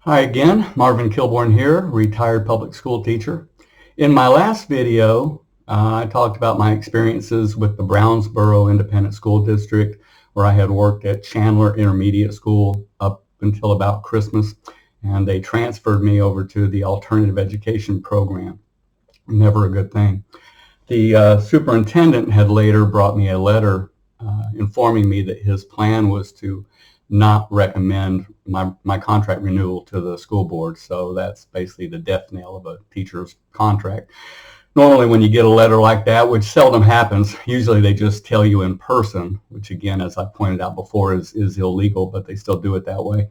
Hi again, Marvin Kilborn here, retired public school teacher. In my last video, I talked about my experiences with the Brownsboro Independent School District, where I had worked at Chandler Intermediate School up until about Christmas, and they transferred me over to the alternative education program. Never a good thing. The superintendent had later brought me a letter informing me that his plan was to not recommend my contract renewal to the school board. So that's basically the death knell of a teacher's contract. Normally when you get a letter like that, which seldom happens, usually they just tell you in person, which again, as I pointed out before, is illegal, but they still do it that way.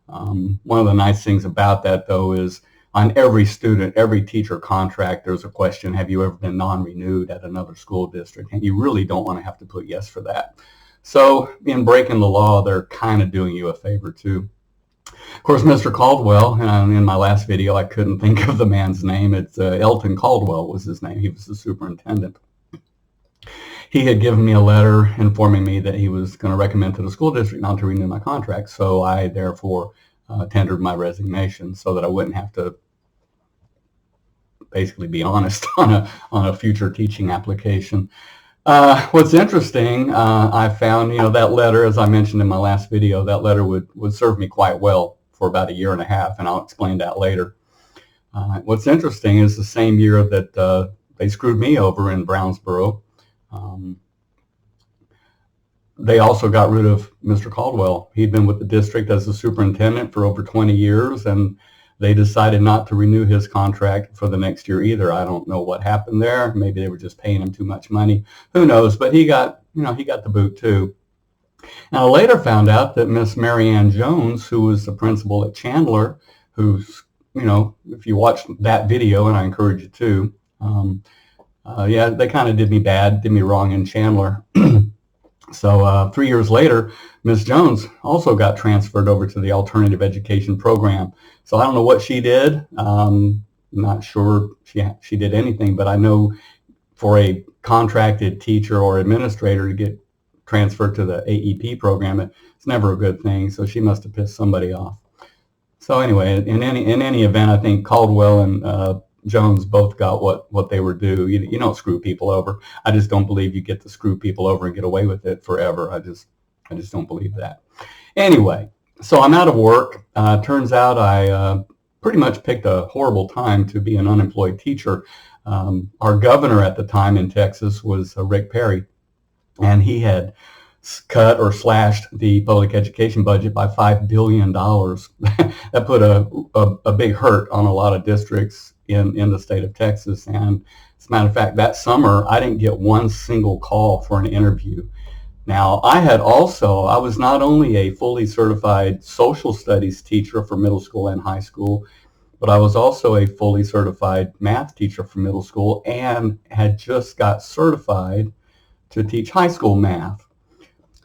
One of the nice things about that, though, is on every student, every teacher contract, there's a question, have you ever been non-renewed at another school district? And you really don't want to have to put yes for that. So in breaking the law, they're kind of doing you a favor too. Of course, Mr. Caldwell, and in my last video, I couldn't think of the man's name. It's Elton Caldwell was his name. He was the superintendent. He had given me a letter informing me that he was going to recommend to the school district not to renew my contract. So I therefore tendered my resignation so that I wouldn't have to basically be honest on a future teaching application. What's interesting, I found, that letter, as I mentioned in my last video, that letter would serve me quite well for about a year and a half, and I'll explain that later. What's interesting is the same year that they screwed me over in Brownsboro, they also got rid of Mr. Caldwell. He'd been with the district as the superintendent for over 20 years, and they decided not to renew his contract for the next year either. I don't know what happened there. Maybe they were just paying him too much money. Who knows? But he got the boot too. Now, I later found out that Miss Mary Ann Jones, who was the principal at Chandler, who's, if you watch that video, and I encourage you to, they kind of did me wrong in Chandler. So 3 years later, Ms. Jones also got transferred over to the alternative education program. So I don't know what she did. Not sure she did anything, but I know for a contracted teacher or administrator to get transferred to the AEP program, it's never a good thing. So she must have pissed somebody off. So anyway, in any event, I think Caldwell and Jones both got what they were due. You don't screw people over. I just don't believe you get to screw people over and get away with it forever. I just don't believe that. Anyway, so I'm out of work. Turns out I pretty much picked a horrible time to be an unemployed teacher. Our governor at the time in Texas was Rick Perry, and he had cut or slashed the public education budget by $5 billion. That put a big hurt on a lot of districts in the state of Texas. And as a matter of fact, that summer, I didn't get one single call for an interview. Now, I was not only a fully certified social studies teacher for middle school and high school, but I was also a fully certified math teacher for middle school and had just got certified to teach high school math.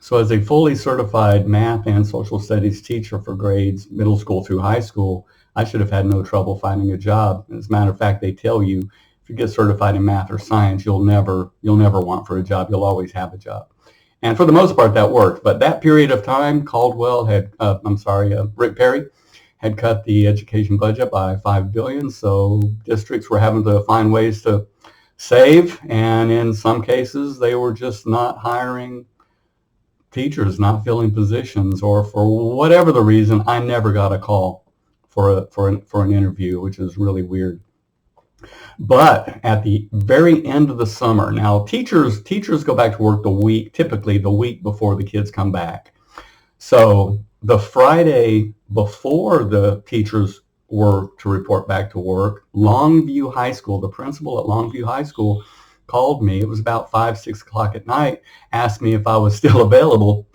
So as a fully certified math and social studies teacher for grades middle school through high school, I should have had no trouble finding a job. As a matter of fact, they tell you if you get certified in math or science, you'll never want for a job. You'll always have a job. And for the most part, that worked. But that period of time, Rick Perry had cut the education budget by $5 billion. So districts were having to find ways to save. And in some cases, they were just not hiring teachers, not filling positions, or for whatever the reason, I never got a call for an interview, which is really weird. But at the very end of the summer, now teachers go back to work typically the week before the kids come back. So the Friday before the teachers were to report back to work, Longview High School, the principal at Longview High School, called me. It was about 5-6 o'clock at night, asked me if I was still available.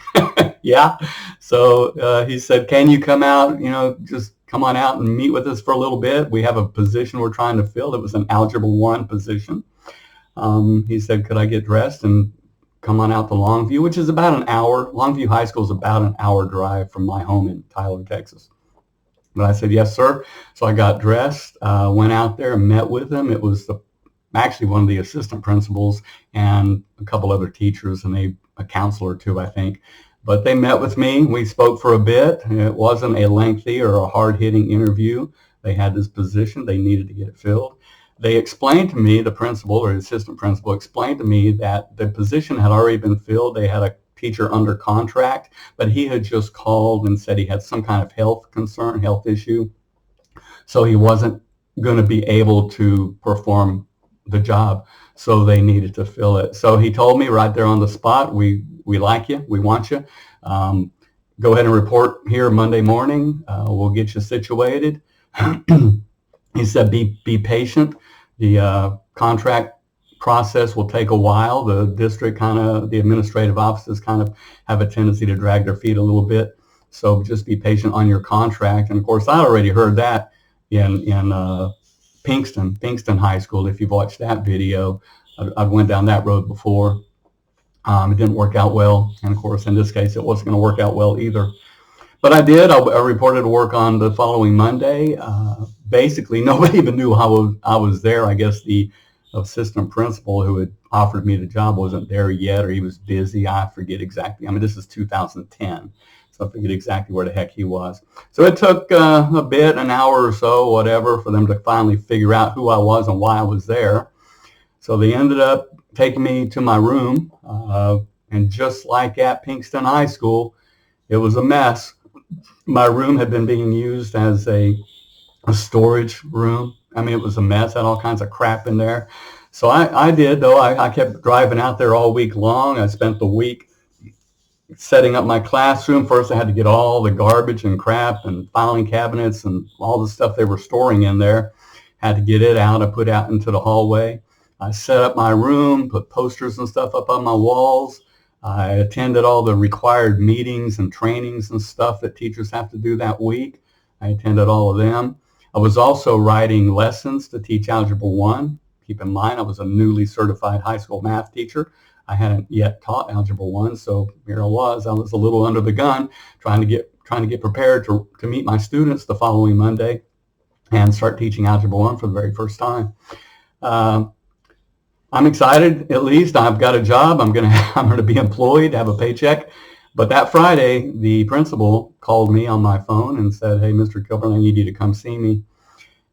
Yeah. So he said, can you come out, just come on out and meet with us for a little bit. We have a position we're trying to fill. It was an Algebra 1 position. He said, could I get dressed and come on out to Longview, which is about an hour. Longview High School is about an hour drive from my home in Tyler, Texas. But I said, yes, sir. So I got dressed, went out there and met with him. It was actually one of the assistant principals and a couple other teachers and a counselor too, I think. But they met with me. We spoke for a bit. It wasn't a lengthy or a hard-hitting interview. They had this position. They needed to get it filled. They explained to me, the principal or the assistant principal explained to me that the position had already been filled. They had a teacher under contract, but he had just called and said he had some kind of health concern, health issue. So he wasn't going to be able to perform the job. So they needed to fill it. So he told me right there on the spot, we like you, we want you. Go ahead and report here Monday morning. We'll get you situated. He said, be patient. The contract process will take a while. The district the administrative offices kind of have a tendency to drag their feet a little bit. So just be patient on your contract. And of course, I already heard that in Pinkston High School. If you've watched that video, I went down that road before. It didn't work out well. And of course, in this case, it wasn't going to work out well either. But I did. I reported to work on the following Monday. Basically, nobody even knew I was there. I guess the assistant principal who had offered me the job wasn't there yet, or he was busy. I forget exactly. I mean, this is 2010, so I forget exactly where the heck he was. So it took a bit, an hour or so, whatever, for them to finally figure out who I was and why I was there. So they ended up taking me to my room, and just like at Pinkston High School, it was a mess. My room had been being used as a storage room. I mean, it was a mess, had all kinds of crap in there. So I did, though. I kept driving out there all week long. I spent the week setting up my classroom. First, I had to get all the garbage and crap and filing cabinets and all the stuff they were storing in there. Had to get it out. I put out into the hallway. I set up my room, put posters and stuff up on my walls. I attended all the required meetings and trainings and stuff that teachers have to do that week. I attended all of them. I was also writing lessons to teach Algebra 1. Keep in mind, I was a newly certified high school math teacher. I hadn't yet taught Algebra 1, so here I was a little under the gun, trying to get prepared to meet my students the following Monday and start teaching Algebra 1 for the very first time. I'm excited. At least I've got a job. I'm going to be employed, have a paycheck. But that Friday, the principal called me on my phone and said, "Hey, Mr. Kilburn, I need you to come see me."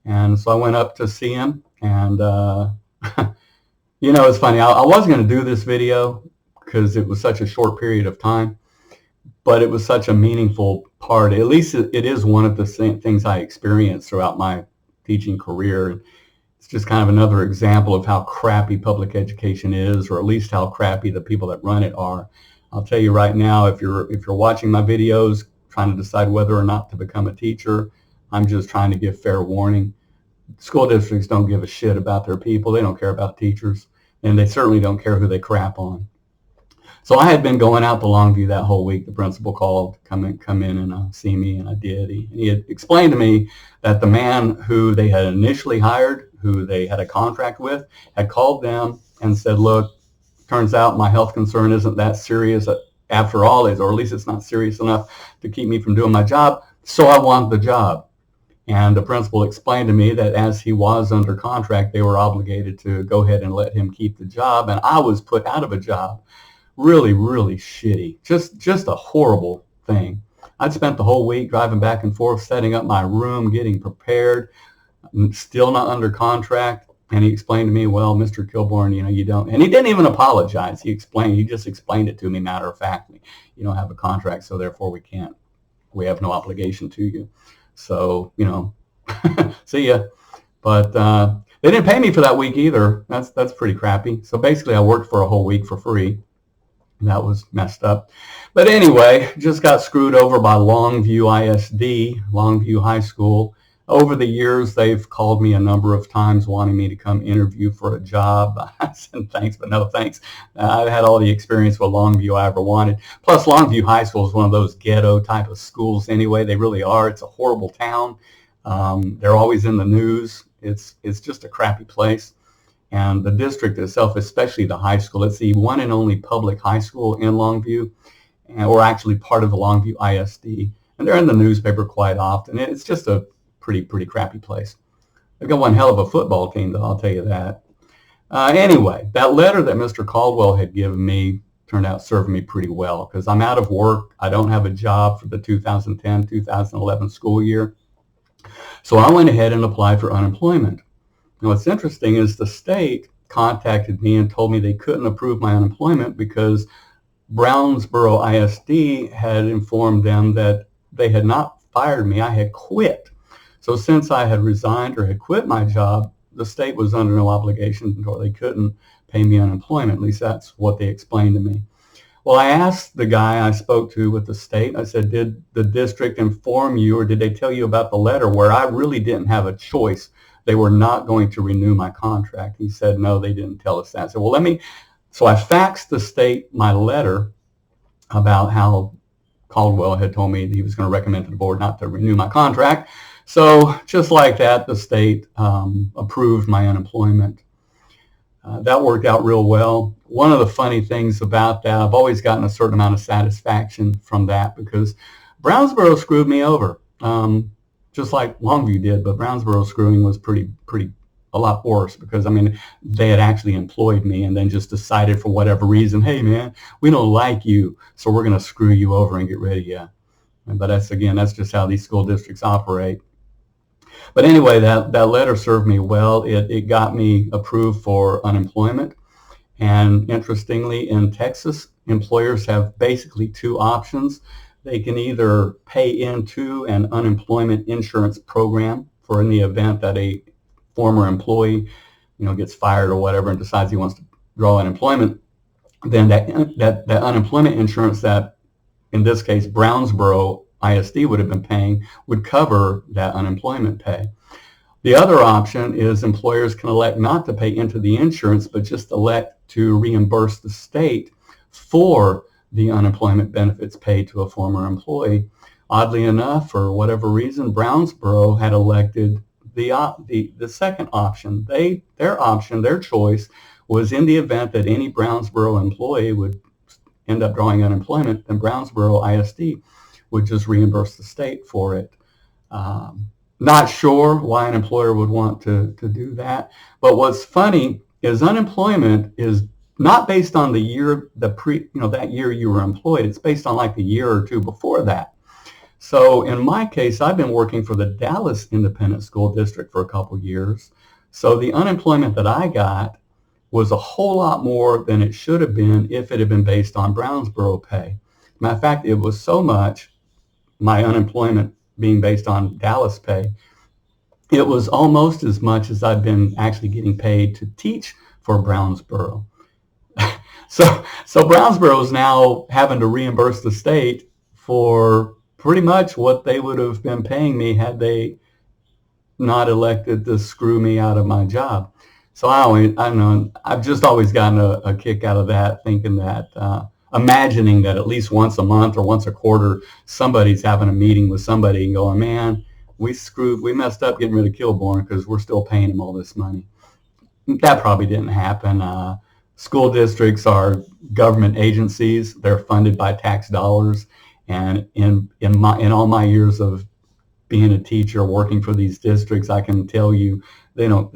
And so I went up to see him. And, it's funny. I wasn't going to do this video because it was such a short period of time. But it was such a meaningful part. At least it is one of the things I experienced throughout my teaching career. It's just kind of another example of how crappy public education is, or at least how crappy the people that run it are. I'll tell you right now, if you're watching my videos, trying to decide whether or not to become a teacher, I'm just trying to give fair warning. School districts don't give a shit about their people. They don't care about teachers, and they certainly don't care who they crap on. So I had been going out to Longview that whole week. The principal called, come in and see me, and I did. He had explained to me that the man who they had initially hired, who they had a contract with, had called them and said, "Look, turns out my health concern isn't that serious after all, or at least it's not serious enough to keep me from doing my job, so I want the job." And the principal explained to me that as he was under contract, they were obligated to go ahead and let him keep the job, and I was put out of a job. Really, really shitty. Just a horrible thing. I'd spent the whole week driving back and forth, setting up my room, getting prepared, still not under contract. And he explained to me, "Well, Mr. Kilburn, you don't," and he didn't even apologize. He just explained it to me matter of factly. "You don't have a contract, so therefore we have no obligation to you. So, see ya." But they didn't pay me for that week either. That's pretty crappy. So basically I worked for a whole week for free. That was messed up. But anyway, just got screwed over by Longview ISD, Longview High School. Over the years, they've called me a number of times wanting me to come interview for a job. I said thanks, but no thanks. I've had all the experience with Longview I ever wanted. Plus, Longview High School is one of those ghetto type of schools anyway. They really are. It's a horrible town. They're always in the news. It's just a crappy place. And the district itself, especially the high school, it's the one and only public high school in Longview, or actually part of the Longview ISD. And they're in the newspaper quite often. It's just a pretty crappy place. They've got one hell of a football team, though, I'll tell you that. Anyway, that letter that Mr. Caldwell had given me turned out serving me pretty well because I'm out of work. I don't have a job for the 2010-2011 school year. So I went ahead and applied for unemployment. Now what's interesting is the state contacted me and told me they couldn't approve my unemployment because Brownsboro ISD had informed them that they had not fired me, I had quit. So since I had resigned or had quit my job, the state was under no obligation or they couldn't pay me unemployment. At least that's what they explained to me. Well, I asked the guy I spoke to with the state, I said, did the district inform you or did they tell you about the letter where I really didn't have a choice? They were not going to renew my contract. He said, no, they didn't tell us that. I said, well, so I faxed the state my letter about how Caldwell had told me that he was going to recommend to the board not to renew my contract. So just like that, the state approved my unemployment. That worked out real well. One of the funny things about that, I've always gotten a certain amount of satisfaction from that because Brownsboro screwed me over, just like Longview did, but Brownsboro screwing was a lot worse because, I mean, they had actually employed me and then just decided for whatever reason, hey man, we don't like you, so we're going to screw you over and get rid of you. But that's just how these school districts operate. But anyway, that letter served me well. It got me approved for unemployment. And interestingly, in Texas, employers have basically two options. They can either pay into an unemployment insurance program for in the event that a former employee, gets fired or whatever and decides he wants to draw unemployment. Then that unemployment insurance that, in this case, Brownsboro ISD would have been paying would cover that unemployment pay. The other option is employers can elect not to pay into the insurance, but just elect to reimburse the state for the unemployment benefits paid to a former employee. Oddly enough, for whatever reason, Brownsboro had elected the second option. Their choice was in the event that any Brownsboro employee would end up drawing unemployment, then Brownsboro ISD would just reimburse the state for it. Not sure why an employer would want to do that, but what's funny is unemployment is not based on the year, that year you were employed. It's based on like the year or two before that. So in my case, I've been working for the Dallas Independent School District for a couple years. So the unemployment that I got was a whole lot more than it should have been if it had been based on Brownsboro pay. Matter of fact, it was so much, my unemployment being based on Dallas pay, it was almost as much as I'd been actually getting paid to teach for Brownsboro. So Brownsboro is now having to reimburse the state for pretty much what they would have been paying me had they not elected to screw me out of my job. So I don't know, I've just always gotten a kick out of that, thinking that, imagining that at least once a month or once a quarter, somebody's having a meeting with somebody and going, man, we messed up getting rid of Kilborn because we're still paying him all this money. That probably didn't happen. School districts are government agencies. They're funded by tax dollars. And in all my years of being a teacher working for these districts, I can tell you they don't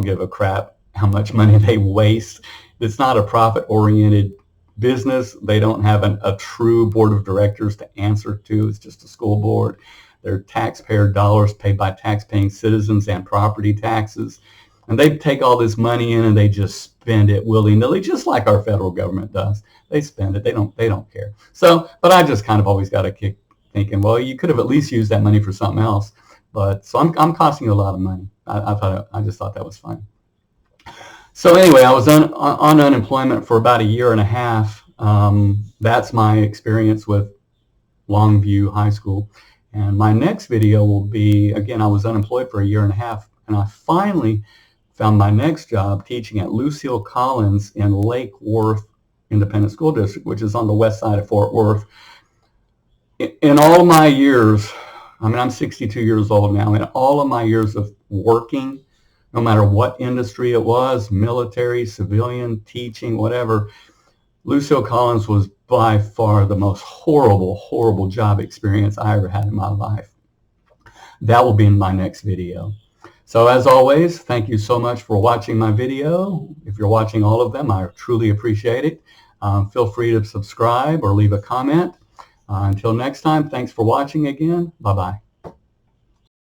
give a crap how much money they waste. It's not a profit-oriented business. They don't have a true board of directors to answer to. It's just a school board. They're taxpayer dollars paid by tax-paying citizens and property taxes. And they take all this money in and they just spend it willy-nilly, just like our federal government does. They spend it. They don't care. So, but I just kind of always got a kick thinking, well, you could have at least used that money for something else. But so I'm costing you a lot of money. I just thought that was fun. So anyway, I was on unemployment for about a year and a half. That's my experience with Longview High School. And my next video will be, again, I was unemployed for a year and a half, and I finally found my next job teaching at Lucille Collins in Lake Worth Independent School District, which is on the west side of Fort Worth. In all my years, I'm 62 years old now, in all of my years of working, no matter what industry it was, military, civilian, teaching, whatever, Lucille Collins was by far the most horrible job experience I ever had in my life. That will be in my next video. So as always, thank you so much for watching my video. If you're watching all of them, I truly appreciate it. Feel free to subscribe or leave a comment. Until next time, thanks for watching again. Bye-bye.